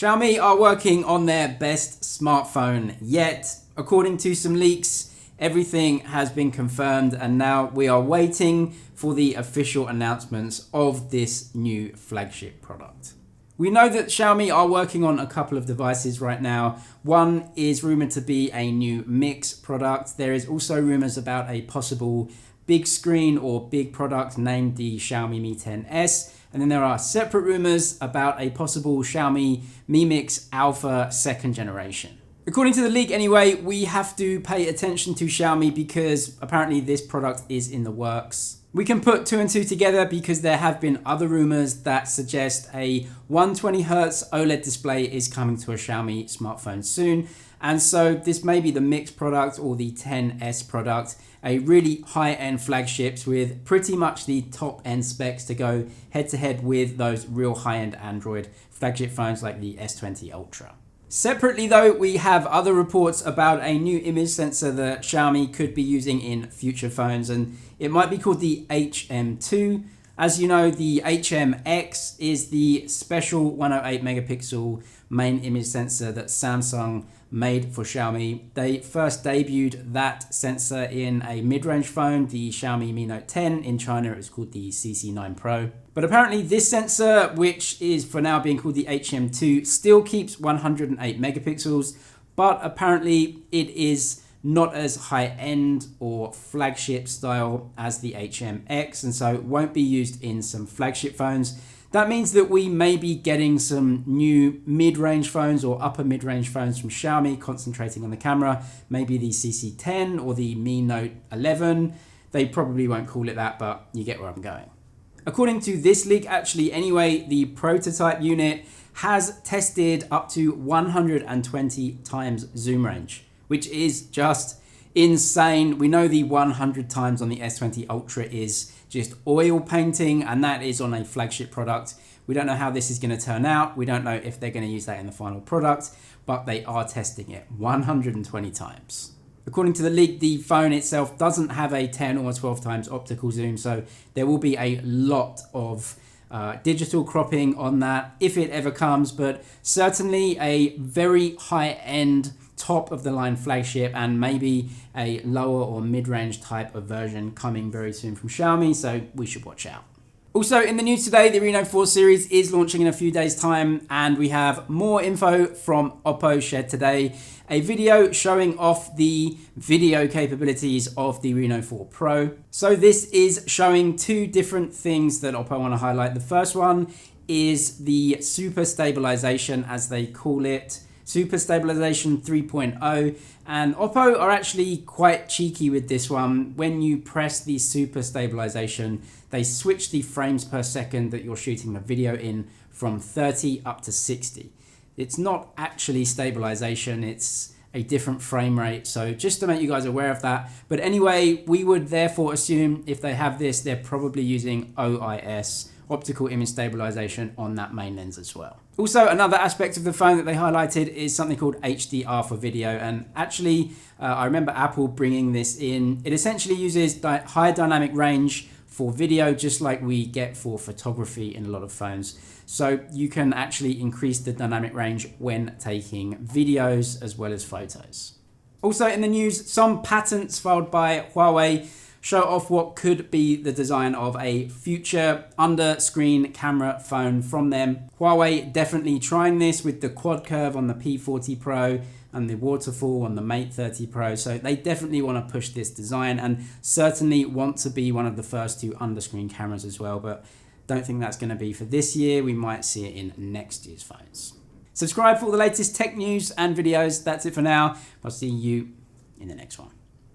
Xiaomi are working on their best smartphone yet. According to some leaks, everything has been confirmed and now we are waiting for the official announcements of this new flagship product. We know that Xiaomi are working on a couple of devices right now. One is rumored to be a new Mix product. There is also rumors about a possible big screen or big product named the Xiaomi Mi 10s. And then there are separate rumors about a possible Xiaomi Mi Mix Alpha 2nd generation. According to the leak anyway, we have to pay attention to Xiaomi because apparently this product is in the works. We can put two and two together because there have been other rumors that suggest a 120Hz OLED display is coming to a Xiaomi smartphone soon. And so this may be the Mix product or the 10s product, a really high-end flagships with pretty much the top-end specs to go head-to-head with those real high-end Android flagship phones like the S20 Ultra. Separately though, we have other reports about a new image sensor that Xiaomi could be using in future phones, and it might be called the HM2. As you know, the HMX is the special 108 megapixel main image sensor that Samsung made for Xiaomi. They first debuted that sensor in a mid-range phone, the Xiaomi Mi Note 10. In China, it was called the CC9 Pro. But apparently this sensor, which is for now being called the HM2, still keeps 108 megapixels, but apparently it is not as high-end or flagship style as the HMX, and so it won't be used in some flagship phones. That means that we may be getting some new mid-range phones or upper mid-range phones from Xiaomi concentrating on the camera, maybe the CC10 or the Mi Note 11. They probably won't call it that, but you get where I'm going. According to this leak, actually anyway, the prototype unit has tested up to 120 times zoom range, which is just insane. We know the 100 times on the S20 Ultra is just oil painting, and that is on a flagship product. We don't know how this is going to turn out. We don't know if they're going to use that in the final product, but they are testing it 120 times. According to the leak, the phone itself doesn't have a 10 or 12 times optical zoom, so there will be a lot of digital cropping on that if it ever comes, but certainly a very high-end top of the line flagship and maybe a lower or mid-range type of version coming very soon from Xiaomi, so we should watch out. Also in the news today, the Reno4 series is launching in a few days time, and we have more info from Oppo shared today. A video showing off the video capabilities of the Reno4 Pro. So this is showing two different things that Oppo want to highlight. The first one is the Super Stabilization, as they call it. Super Stabilization 3.0, and Oppo are actually quite cheeky with this one. When you press the Super Stabilization, they switch the frames per second that you're shooting the video in from 30 up to 60. It's not actually stabilization, it's a different frame rate, so just to make you guys aware of that. But anyway, we would therefore assume if they have this, they're probably using OIS, optical image stabilization, on that main lens as well. Also, another aspect of the phone that they highlighted is something called HDR for video, and actually I remember Apple bringing this in. It essentially uses high dynamic range for video, just like we get for photography in a lot of phones. So you can actually increase the dynamic range when taking videos as well as photos. Also in the news, some patents filed by Huawei show off what could be the design of a future under-screen camera phone from them. Huawei definitely trying this with the quad curve on the P40 Pro and the waterfall on the Mate 30 Pro. So they definitely want to push this design and certainly want to be one of the first to under-screen cameras as well. But don't think that's going to be for this year. We might see it in next year's phones. Subscribe for all the latest tech news and videos. That's it for now. I'll see you in the next one.